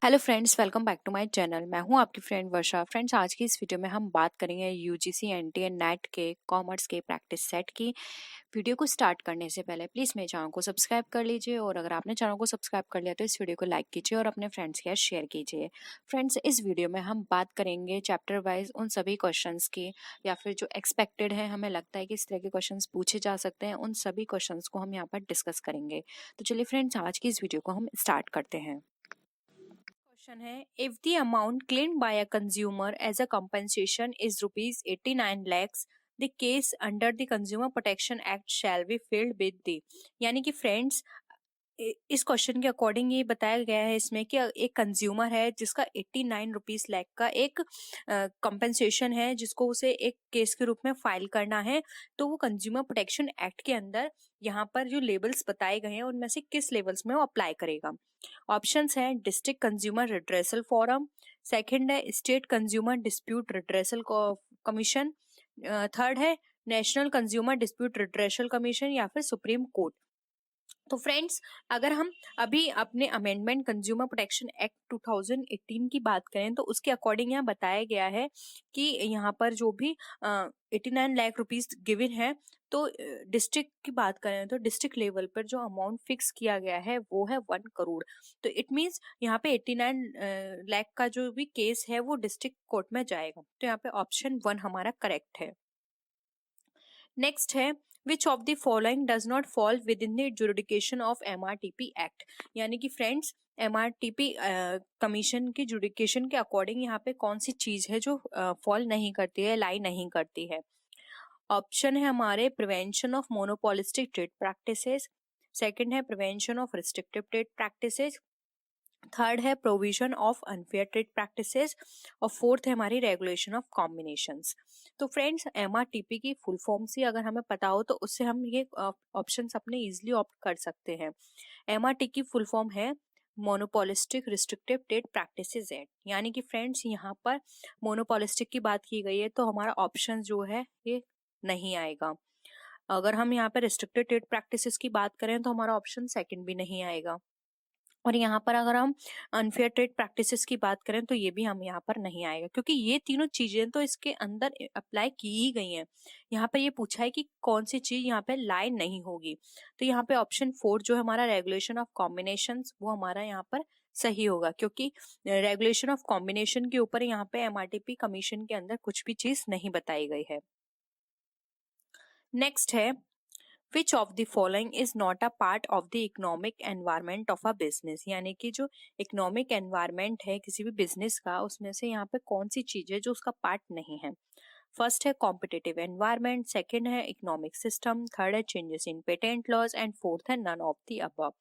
Hello friends, welcome back to my channel. मैं हूं आपकी फ्रेंड वर्षा। फ्रेंड्स, आज की इस वीडियो में हम बात करेंगे यूजीसी एनटीए नेट के कॉमर्स के प्रैक्टिस सेट की। वीडियो को स्टार्ट करने से पहले प्लीज़ मेरे चैनल को सब्सक्राइब कर लीजिए, और अगर आपने चैनल को सब्सक्राइब कर लिया तो इस वीडियो को लाइक कीजिए और अपने फ्रेंड्स के साथ शेयर कीजिए। फ्रेंड्स, इस वीडियो में हम बात करेंगे चैप्टर वाइज उन सभी क्वेश्चंस की, या फिर जो एक्सपेक्टेड है, हमें लगता है कि इस तरह के क्वेश्चंस पूछे जा सकते हैं, उन सभी क्वेश्चंस को हम यहाँ पर डिस्कस करेंगे। तो चलिए फ्रेंड्स, आज की इस वीडियो को हम स्टार्ट करते हैं। क्वेश्चन है, if the amount claimed by a consumer as a compensation is rupees 89 lakhs, the case under the consumer protection act shall be filed with the. यानी कि फ्रेंड्स, इस क्वेश्चन के अकॉर्डिंग ये बताया गया है इसमें कि एक कंज्यूमर है जिसका 89 रुपीज लाख का एक कंपनसेशन है, जिसको उसे एक केस के रूप में फाइल करना है। तो वो कंज्यूमर प्रोटेक्शन एक्ट के अंदर यहाँ पर जो लेवल्स बताए गए हैं उनमें से किस लेवल्स में वो अप्लाई करेगा। ऑप्शंस हैं district consumer redressal forum, second है state consumer dispute redressal commission, third है national consumer dispute redressal commission, या फिर सुप्रीम कोर्ट। तो फ्रेंड्स, अगर हम अभी अपने अमेंडमेंट कंज्यूमर प्रोटेक्शन एक्ट 2018 की बात करें तो उसके अकॉर्डिंग यहाँ बताया गया है कि यहाँ पर जो भी 89 लाख रुपीस गिवन है, तो डिस्ट्रिक्ट की बात करें तो डिस्ट्रिक्ट लेवल पर जो अमाउंट फिक्स किया गया है वो है 1 करोड़। तो इट मीन्स यहाँ पे 89 लाख का जो भी केस है वो डिस्ट्रिक्ट कोर्ट में जाएगा। तो यहाँ पे ऑप्शन 1 हमारा करेक्ट है। नेक्स्ट है, which of the following does not fall within the adjudication of MRTP act. यानी कि फ्रेंड्स, एमआरटीपी कमीशन की जुडिकेशन के अकॉर्डिंग यहाँ पे कौन सी चीज है जो फॉल नहीं करती है, लाई नहीं करती है। ऑप्शन है हमारे prevention of monopolistic trade practices, second है prevention of restrictive trade practices, third है provision of unfair trade practices, और फोर्थ है हमारी रेगुलेशन ऑफ कॉम्बिनेशंस। तो फ्रेंड्स, एमआरटीपी की फुल फॉर्म से अगर हमें पता हो तो उससे हम ये ऑप्शंस अपने इजीली ऑप्ट कर सकते हैं। एमआरटी की फुल फॉर्म है monopolistic restrictive trade practices act. यानी कि फ्रेंड्स, यहाँ पर मोनोपोलिस्टिक की बात की गई है तो हमारा ऑप्शन जो है ये नहीं आएगा। अगर हम यहाँ पर रिस्ट्रिक्टेड ट्रेड प्रैक्टिसेस की बात करें तो हमारा ऑप्शन सेकंड भी नहीं आएगा। और यहाँ पर अगर हम अनफेयर ट्रेड प्रैक्टिसेस की बात करें तो ये भी हम यहाँ पर नहीं आएगा, क्योंकि ये तीनों चीजें तो इसके अंदर अप्लाई की ही गई हैं। यहाँ पर ये पूछा है कि कौन सी चीज यहाँ पे लाई नहीं होगी। तो यहाँ पे ऑप्शन 4 जो हमारा रेगुलेशन ऑफ कॉम्बिनेशंस, वो हमारा यहाँ पर सही होगा, क्योंकि रेगुलेशन ऑफ कॉम्बिनेशन के ऊपर यहाँ पे एमआरटीपी कमीशन के अंदर कुछ भी चीज नहीं बताई गई है। नेक्स्ट है, which of the following is not a part of the economic environment of a business. यानी कि जो इकोनॉमिक एनवायरमेंट है किसी भी बिजनेस का, उसमें से यहाँ पे कौन सी चीज है जो उसका पार्ट नहीं है। फर्स्ट है कॉम्पिटिटिव एनवायरमेंट, सेकंड है इकोनॉमिक सिस्टम, थर्ड है changes in patent laws, and fourth है नन ऑफ द अबव।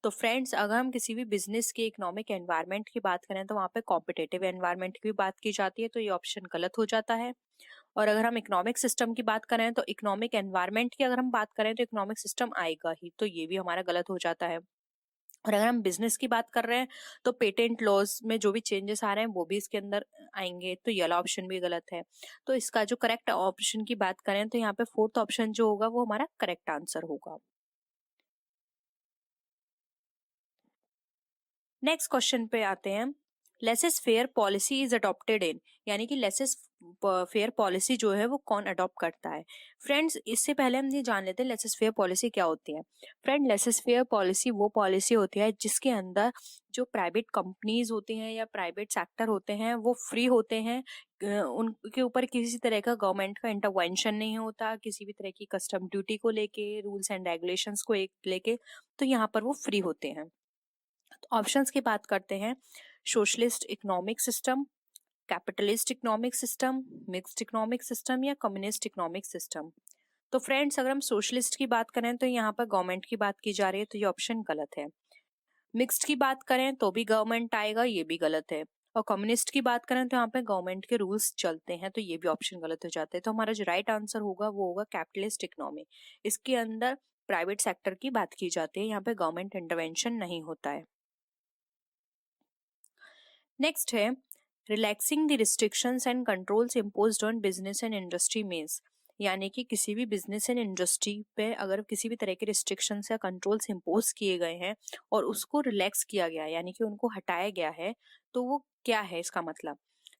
तो फ्रेंड्स, अगर हम किसी भी बिजनेस के इकोनॉमिक एनवायरमेंट की बात करें तो वहाँ पे कॉम्पिटिटिव एनवायरमेंट की भी बात की जाती है, तो ये ऑप्शन गलत हो जाता है। और अगर हम इकोनॉमिक सिस्टम की बात करें तो इकोनॉमिक एनवायरनमेंट की अगर हम बात करें तो इकोनॉमिक सिस्टम आएगा ही, तो ये भी हमारा गलत हो जाता है। और अगर हम बिजनेस की बात कर रहे हैं तो पेटेंट लॉज में जो भी चेंजेस आ रहे हैं वो भी इसके अंदर आएंगे, तो ये वाला ऑप्शन भी गलत है। तो इसका जो करेक्ट ऑप्शन की बात करें तो यहाँ पे फोर्थ ऑप्शन जो होगा वो हमारा करेक्ट आंसर होगा। नेक्स्ट क्वेश्चन पे आते हैं, laces fair policy is adopted in. यानी कि लेसेस फेयर पॉलिसी जो है वो कौन अडॉप्ट करता है। फ्रेंड्स, इससे पहले हम ये जान लेते हैं लेसेस फेयर पॉलिसी क्या होती है। फ्रेंड, लेसेस फेयर पॉलिसी वो पॉलिसी होती है जिसके अंदर जो प्राइवेट कंपनीज होती हैं या प्राइवेट सेक्टर होते हैं वो फ्री होते हैं। उनके ऊपर किसी तरह का गवर्नमेंट का इंटरवेंशन नहीं होता, किसी भी तरह की कस्टम ड्यूटी को लेके, रूल्स एंड रेगुलेशंस को एक लेके, तो यहाँ पर वो फ्री होते हैं। ऑप्शंस की बात करते हैं, socialist economic system, capitalist economic system, mixed economic system, या कम्युनिस्ट इकोनॉमिक सिस्टम। तो फ्रेंड्स, अगर हम सोशलिस्ट की बात करें तो यहाँ पर गवर्नमेंट की बात की जा रही है, तो ये ऑप्शन गलत है। मिक्स्ड की बात करें तो भी गवर्नमेंट आएगा, ये भी गलत है। और कम्युनिस्ट की बात करें तो यहाँ पे गवर्नमेंट के रूल्स चलते हैं, तो ये भी ऑप्शन गलत हो जाते हैं। तो हमारा जो राइट आंसर होगा वो होगा कैपिटलिस्ट इकोनॉमी। इसके अंदर प्राइवेट सेक्टर की बात की जाती है, यहाँ पे गवर्नमेंट इंटरवेंशन नहीं होता है। नेक्स्ट है, relaxing the restrictions and controls imposed on business and industry means. यानी कि किसी भी बिजनेस एंड इंडस्ट्री पे अगर किसी भी तरह के रिस्ट्रिक्शंस या कंट्रोल्स इम्पोज किए गए हैं और उसको रिलैक्स किया गया है, यानी कि उनको हटाया गया है, तो वो क्या है इसका मतलब?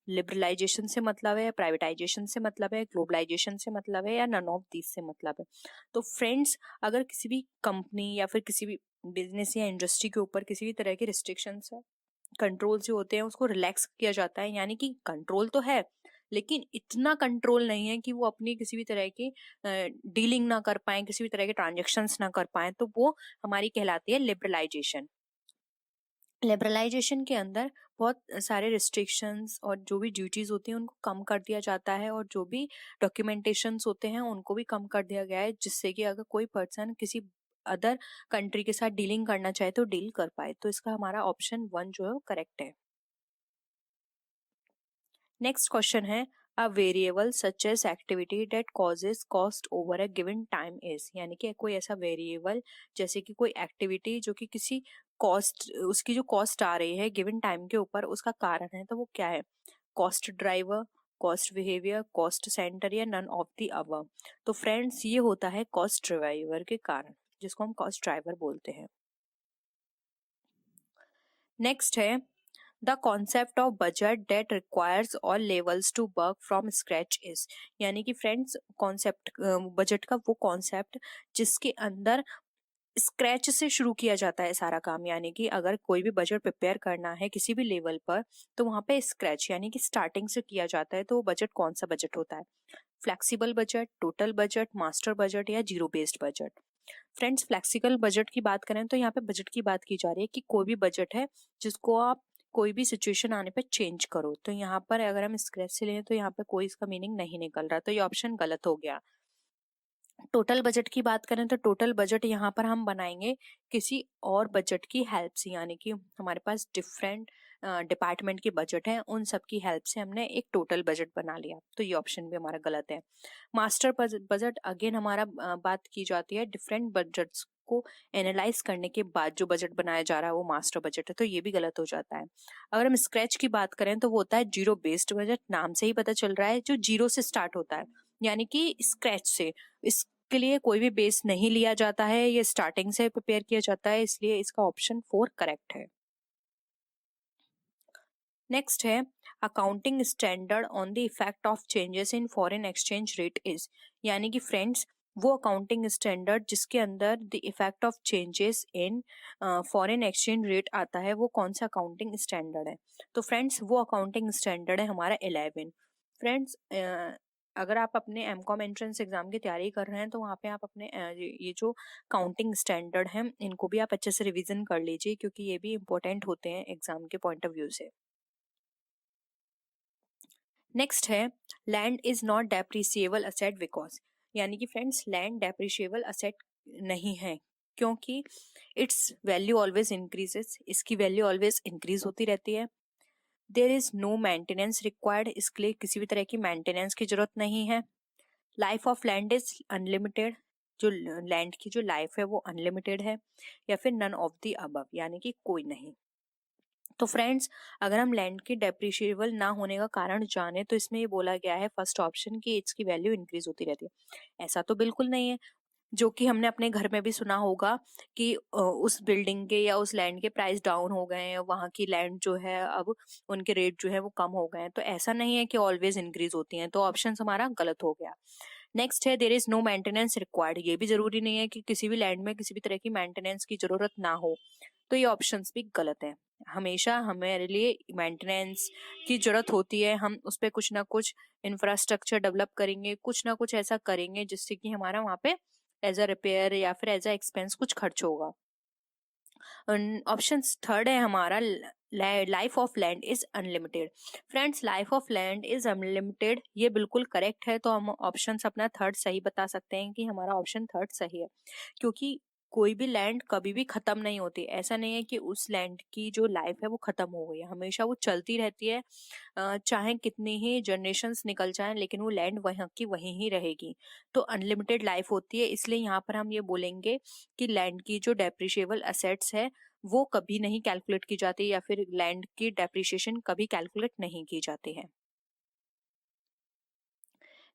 लिबरलाइजेशन से मतलब है, प्राइवेटाइजेशन से मतलब है, ग्लोबलाइजेशन से मतलब है, या नन ऑफ दिस से मतलब है? तो फ्रेंड्स, अगर किसी भी कंपनी या फिर किसी भी बिजनेस या इंडस्ट्री के ऊपर किसी भी तरह के रिस्ट्रिक्शंस या कंट्रोल जो होते हैं उसको रिलैक्स किया जाता है, यानी कि कंट्रोल तो है लेकिन इतना कंट्रोल नहीं है कि वो अपनी किसी भी तरह की डीलिंग ना कर पाए, किसी भी तरह के ट्रांजेक्शन्स ना कर पाए, तो वो हमारी कहलाती है लिबरलाइजेशन। लिबरलाइजेशन के अंदर बहुत सारे रिस्ट्रिक्शंस और जो भी ड्यूटीज होती हैं उनको कम कर दिया जाता है, और जो भी डॉक्यूमेंटेशंस होते हैं उनको भी कम कर दिया गया है, जिससे कि अगर कोई पर्सन किसी अदर कंट्री के साथ डीलिंग करना चाहे तो डील कर पाए। तो इसका हमारा ऑप्शन 1 जो है वो करेक्ट है। नेक्स्ट क्वेश्चन है, a variable such as activity that causes cost over a given time is, यानी कि कोई ऐसा वेरिएबल जैसे कि कोई एक्टिविटी जो कि किसी कॉस्ट, उसकी जो कॉस्ट आ रही है गिवन टाइम के ऊपर, उसका कारण है, तो वो क्या है? Cost driver, cost behaviour, cost centre, या नन ऑफ द अबव? तो फ्रेंड्स, ये होता है कॉस्ट ड्राइवर के कारण, जिसको हम कॉस्ट ड्राइवर बोलते हैं। नेक्स्ट है, the concept of budget that requires all levels to work from scratch is, यानी कि फ्रेंड्स कॉन्सेप्ट, बजट का वो कॉन्सेप्ट जिसके अंदर स्क्रैच से शुरू किया जाता है सारा काम, यानी कि अगर कोई भी बजट प्रिपेयर करना है किसी भी लेवल पर तो वहां पे स्क्रैच यानी कि स्टार्टिंग से किया जाता है। तो वो बजट कौन सा बजट होता है? Flexible budget, total budget, master budget, या zero based budget? Friends, flexible budget की बात करें तो यहाँ पे बजट की बात की जा रही है कि कोई भी बजट है जिसको आप कोई भी सिचुएशन आने पे चेंज करो। तो यहाँ पर अगर हम स्क्रैच से लें तो यहाँ पे कोई इसका मीनिंग नहीं निकल रहा, तो ये ऑप्शन गलत हो गया। टोटल बजट की बात करें तो टोटल बजट यहाँ पर हम बनाएंगे किसी और बजट की हेल्प से, यानी कि हमारे पास डिफरेंट डिपार्टमेंट के बजट हैं, उन सब की हेल्प से हमने एक टोटल बजट बना लिया, तो ये ऑप्शन भी हमारा गलत है। मास्टर बजट अगेन हमारा बात की जाती है डिफरेंट बजट्स को एनालाइज करने के बाद जो बजट बनाया जा रहा है वो मास्टर बजट है, तो ये भी गलत हो जाता है। अगर हम स्क्रैच की बात करें तो वो होता है जीरो बेस्ड बजट, नाम से ही पता चल रहा है जो जीरो से स्टार्ट होता है, यानी कि स्क्रैच से, इसके लिए कोई भी बेस नहीं लिया जाता है, ये स्टार्टिंग से प्रिपेयर किया जाता है, इसलिए इसका ऑप्शन 4 करेक्ट है। नेक्स्ट है, accounting standard on the effect of changes in foreign exchange rate is, यानी कि फ्रेंड्स वो अकाउंटिंग स्टैंडर्ड जिसके अंदर the effect of changes in foreign exchange rate आता है, वो कौन सा अकाउंटिंग स्टैंडर्ड है? तो फ्रेंड्स वो अकाउंटिंग स्टैंडर्ड है हमारा 11। फ्रेंड्स, अगर आप अपने एमकॉम एंट्रेंस एग्जाम की तैयारी कर रहे हैं तो वहाँ पे आप अपने ये जो काउंटिंग स्टैंडर्ड है इनको भी आप अच्छे से रिवीजन कर लीजिए, क्योंकि ये भी इंपॉर्टेंट होते हैं एग्जाम के पॉइंट ऑफ व्यू से। नेक्स्ट है, land is not depreciable asset because, यानी कि फ्रेंड्स लैंड डेप्रिशिएबल असेट नहीं है, क्योंकि इट्स वैल्यू ऑलवेज इंक्रीजेस, इसकी वैल्यू ऑलवेज इंक्रीज होती रहती है। There is no maintenance required, इसके लिए किसी भी तरह की मेंटेनेंस की जरूरत नहीं है। Life of land is unlimited, जो लैंड की जो लाइफ है वो अनलिमिटेड है, या फिर नन ऑफ द अबव, यानी कि कोई नहीं। तो फ्रेंड्स, अगर हम लैंड की डेप्रिशिएबल ना होने का कारण जाने तो इसमें ये बोला गया है फर्स्ट ऑप्शन की इसकी वैल्यू इंक्रीज होती रहती है। ऐसा तो बिल्कुल नहीं है, जो कि हमने अपने घर में भी सुना होगा कि उस बिल्डिंग के या उस लैंड के प्राइस डाउन हो गए हैं, वहां की लैंड जो है अब उनके रेट जो है वो कम हो गए हैं, तो ऐसा नहीं है कि ऑलवेज इंक्रीज होती हैं, तो ऑप्शन हमारा गलत हो गया। नेक्स्ट है, there is no maintenance required, ये भी जरूरी नहीं है कि किसी भी लैंड में किसी भी तरह की मेंटेनेंस की जरूरत ना हो, तो ये ऑप्शंस भी गलत है। हमेशा हमारे लिए मेंटेनेंस की जरूरत होती है, हम उस पर कुछ ना कुछ इंफ्रास्ट्रक्चर डेवलप करेंगे, कुछ ना कुछ ऐसा करेंगे जिससे कि हमारा वहाँ पे एज अ रिपेयर या फिर एज अ एक्सपेंस कुछ खर्च होगा। ऑप्शन थर्ड है हमारा, life of land is unlimited. Friends, life of land is unlimited ये बिल्कुल करेक्ट है, तो हम ऑप्शन अपना थर्ड सही बता सकते हैं कि हमारा ऑप्शन थर्ड सही है, क्योंकि कोई भी लैंड कभी भी खत्म नहीं होती, ऐसा नहीं है कि उस लैंड की जो लाइफ है वो खत्म हो गई है, हमेशा वो चलती रहती है। चाहे कितनी ही जनरेशन्स निकल जाएं लेकिन वो लैंड वहीं की वहीं ही रहेगी, तो अनलिमिटेड लाइफ होती है, इसलिए यहाँ पर हम ये बोलेंगे कि लैंड की जो डेप्रिशिएबल असेट्स है वो कभी नहीं कैलकुलेट की जाती, या फिर लैंड की डेप्रिसिएशन कभी कैलकुलेट नहीं की जाती है।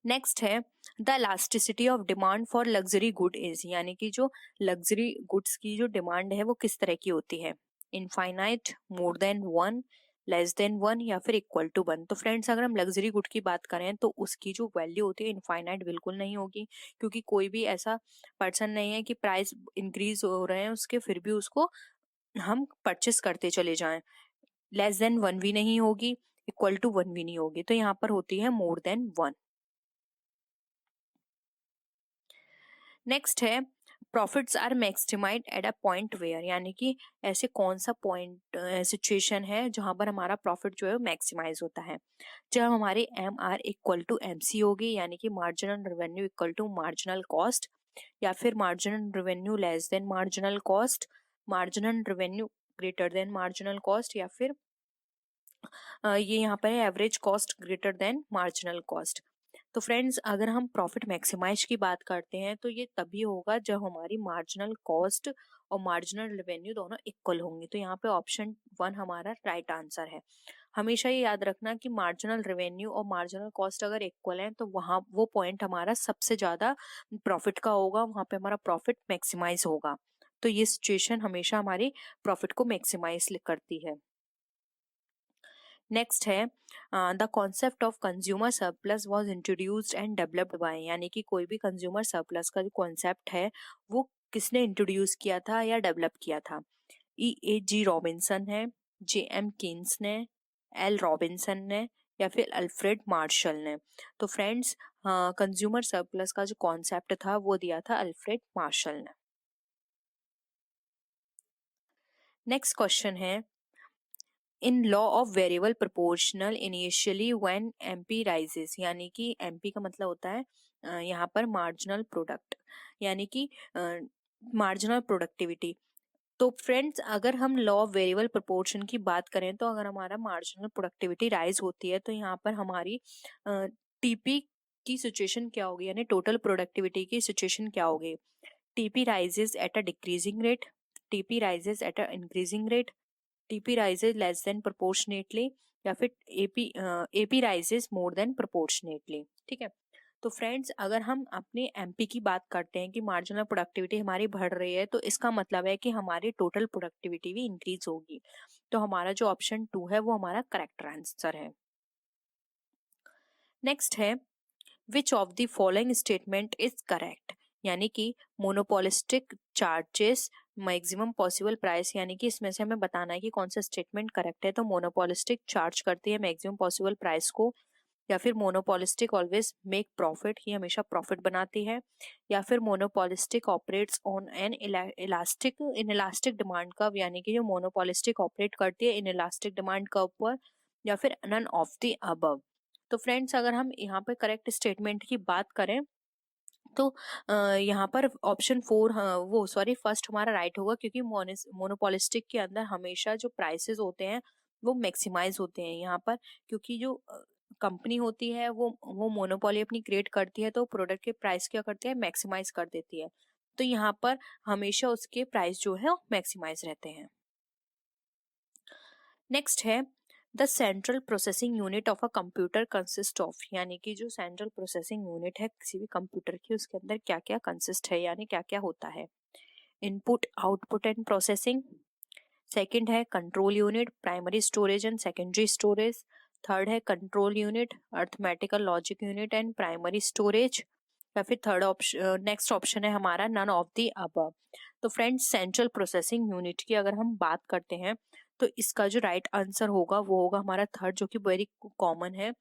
नेक्स्ट है, the elasticity of demand for luxury good is, यानी कि जो लग्जरी गुड्स की जो डिमांड है वो किस तरह की होती है, इनफाइनाइट, मोर than one, less than one, या फिर इक्वल टू वन। तो फ्रेंड्स अगर हम लग्जरी गुड की बात करें तो उसकी जो वैल्यू होती है इनफाइनाइट बिल्कुल नहीं होगी, क्योंकि कोई भी ऐसा पर्सन नहीं है कि प्राइस इंक्रीज हो रहे हैं उसके फिर भी उसको हम परचेस करते चले जाएं। लेस देन वन भी नहीं होगी, इक्वल टू वन भी नहीं होगी, तो यहाँ पर होती है मोर देन वन। नेक्स्ट है profits are maximise at a point where, यानी कि ऐसे कौन सा पॉइंट सिचुएशन है जहां पर हमारा प्रॉफिट जो है मैक्सिमाइज होता है, जब हमारी M R equal to M C होगी, यानी कि marginal revenue equal to marginal cost, या फिर marginal revenue less than marginal cost, marginal revenue greater than marginal cost, या फिर ये यहाँ पर है average cost greater than marginal cost. तो फ्रेंड्स अगर हम प्रॉफिट मैक्सिमाइज की बात करते हैं तो ये तभी होगा जब हमारी मार्जिनल कॉस्ट और मार्जिनल रेवेन्यू दोनों इक्वल होंगे। तो यहाँ पे ऑप्शन वन हमारा राइट आंसर है। हमेशा ये याद रखना कि मार्जिनल रेवेन्यू और मार्जिनल कॉस्ट अगर इक्वल है तो वहाँ वो पॉइंट हमारा सबसे ज्यादा प्रॉफिट का होगा, वहाँ पे हमारा प्रॉफिट मैक्सिमाइज होगा। तो ये सिचुएशन हमेशा हमारी प्रॉफिट को मैक्सिमाइज करती है। नेक्स्ट है the concept of consumer surplus was introduced and developed by, यानी कि कोई भी कंज्यूमर सरप्लस का जो कॉन्सेप्ट है वो किसने इंट्रोड्यूस किया था या डेवलप किया था। ई ए जी रॉबिन्सन है, जे एम कीन्स ने, एल रॉबिन्सन ने, या फिर अल्फ्रेड मार्शल ने। तो फ्रेंड्स कंज्यूमर सरप्लस का जो कॉन्सेप्ट था वो दिया था अल्फ्रेड मार्शल ने। नेक्स्ट क्वेश्चन है in law of variable proportional initially when MP rises, यानी कि एमपी का मतलब होता है यहाँ पर मार्जिनल प्रोडक्ट, यानी कि मार्जिनल प्रोडक्टिविटी। तो फ्रेंड्स अगर हम लॉ ऑफ वेरिएबल प्रोपोर्शन की बात करें तो अगर हमारा मार्जिनल प्रोडक्टिविटी राइज होती है तो यहाँ पर हमारी टीपी की सिचुएशन क्या होगी, यानी टोटल प्रोडक्टिविटी की सिचुएशन क्या होगी। TP rises at a decreasing rate, TP rises at a increasing rate, TP rises less than proportionately, या फिर AP rises more than proportionately. ठीक है। तो फ्रेंड्स अगर हम अपने एमपी की बात करते हैं कि मार्जिनल प्रोडक्टिविटी हमारी बढ़ रही है तो इसका मतलब है कि हमारी टोटल प्रोडक्टिविटी भी इंक्रीज होगी। तो हमारा जो ऑप्शन टू है वो हमारा करेक्ट आंसर है। नेक्स्ट है which of the following statement is correct, यानी कि monopolistic charges maximum possible price, यानी कि इसमें से हमें बताना है कि कौन सा स्टेटमेंट करेक्ट है। तो मोनोपोलिस्टिक चार्ज करती है मैक्सिमम पॉसिबल प्राइस को, या फिर मोनोपोलिस्टिक ऑलवेज मेक प्रॉफिट, ये हमेशा प्रॉफिट बनाती है, या फिर monopolistic operates on an elastic demand curve, यानी कि जो मोनोपोलिस्टिक ऑपरेट करती है इन इलास्टिक डिमांड कर्व पर, या फिर नन ऑफ द अबव। तो फ्रेंड्स अगर हम यहाँ पे करेक्ट स्टेटमेंट की बात करें तो यहाँ पर ऑप्शन फोर वो सॉरी फर्स्ट हमारा राइट होगा, क्योंकि मोनोपोलिस्टिक के अंदर हमेशा जो प्राइसेस होते हैं वो मैक्सिमाइज होते हैं यहाँ पर, क्योंकि जो कंपनी होती है वो मोनोपोली अपनी क्रिएट करती है तो प्रोडक्ट के प्राइस क्या करती है मैक्सिमाइज कर देती है। तो यहाँ पर हमेशा उसके प्राइस जो है मैक्सिमाइज रहते हैं। नेक्स्ट है the central processing unit of a computer consist of, यानी कि जो सेंट्रल प्रोसेसिंग यूनिट है किसी भी कंप्यूटर की उसके अंदर क्या क्या कंसिस्ट है, यानी क्या क्या होता है। Input output and processing, second है control unit primary storage and secondary storage, third है control unit arithmetical logic unit and primary storage, या फिर थर्ड ऑप्शन नेक्स्ट ऑप्शन है हमारा नन ऑफ द अबव। तो फ्रेंड्स सेंट्रल प्रोसेसिंग यूनिट की अगर हम बात करते हैं तो इसका जो राइट आंसर होगा वो होगा हमारा थर्ड, जो कि वेरी कॉमन है।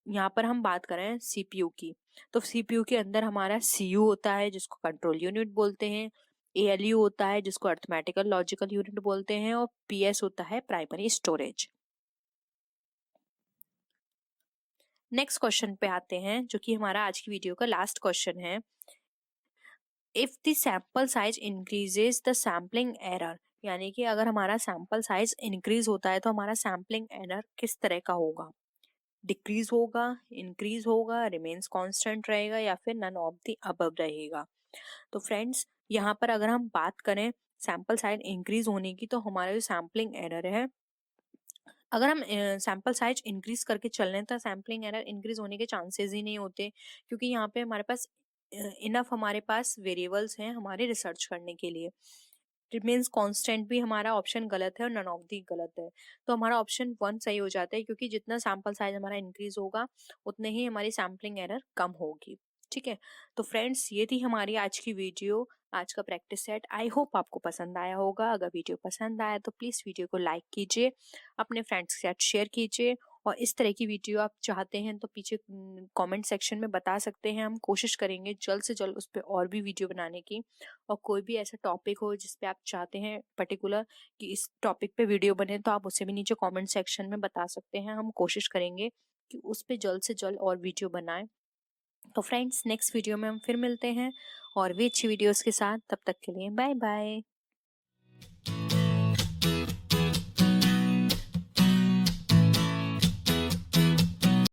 यहाँ पर हम बात करें सीपीयू की, तो सीपीयू के अंदर हमारा सीयू होता है जिसको कंट्रोल यूनिट बोलते हैं, एएलयू होता है जिसको अर्थमेटिकल लॉजिकल यूनिट बोलते हैं, और पीएस होता है प्राइमरी स्टोरेज। नेक्स्ट क्वेश्चन पे आते हैं जो कि हमारा आज की वीडियो का लास्ट क्वेश्चन है। If the sample size increases the sampling error, यानी कि अगर हमारा सैंपल साइज इंक्रीज होता है तो हमारा सैम्पलिंग एरर किस तरह का होगा, डिक्रीज होगा, इंक्रीज होगा, रिमेन्स कांस्टेंट रहेगा, या फिर नन ऑफ द अबव रहेगा। तो फ्रेंड्स यहाँ पर अगर हम बात करें सैंपल साइज इंक्रीज होने की तो हमारा जो सैम्पलिंग एरर है अगर हम सैंपल साइज इंक्रीज करके चल रहे हैं तो सैम्पलिंग एरर इंक्रीज होने के चांसेस ही नहीं होते, क्योंकि यहाँ पे हमारे पास इनफ हमारे पास वेरिएबल्स हैं हमारे रिसर्च करने के लिए। रिमेन्स कांस्टेंट भी हमारा ऑप्शन गलत है और नन ऑफ दी गलत है, तो हमारा ऑप्शन 1 सही हो जाता है, क्योंकि जितना सैंपल साइज हमारा इंक्रीज होगा उतने ही हमारी सैम्पलिंग एरर कम होगी। ठीक है, तो फ्रेंड्स ये थी हमारी आज की वीडियो, आज का प्रैक्टिस सेट। आई होप आपको पसंद आया होगा। अगर वीडियो पसंद आया तो प्लीज़ वीडियो को लाइक कीजिए, अपने फ्रेंड्स के साथ शेयर कीजिए, और इस तरह की वीडियो आप चाहते हैं तो पीछे कमेंट सेक्शन में बता सकते हैं। हम कोशिश करेंगे जल्द से जल्द उस पर और भी वीडियो बनाने की। और कोई भी ऐसा टॉपिक हो जिस पे आप चाहते हैं पर्टिकुलर कि इस टॉपिक पे वीडियो बने, तो आप उसे भी नीचे कमेंट सेक्शन में बता सकते हैं। हम कोशिश करेंगे कि उस पे जल्द से जल्द और वीडियो बनाएं। तो फ्रेंड्स नेक्स्ट वीडियो में हम फिर मिलते हैं और भी अच्छी वीडियोस के साथ। तब तक के लिए बाय बाय।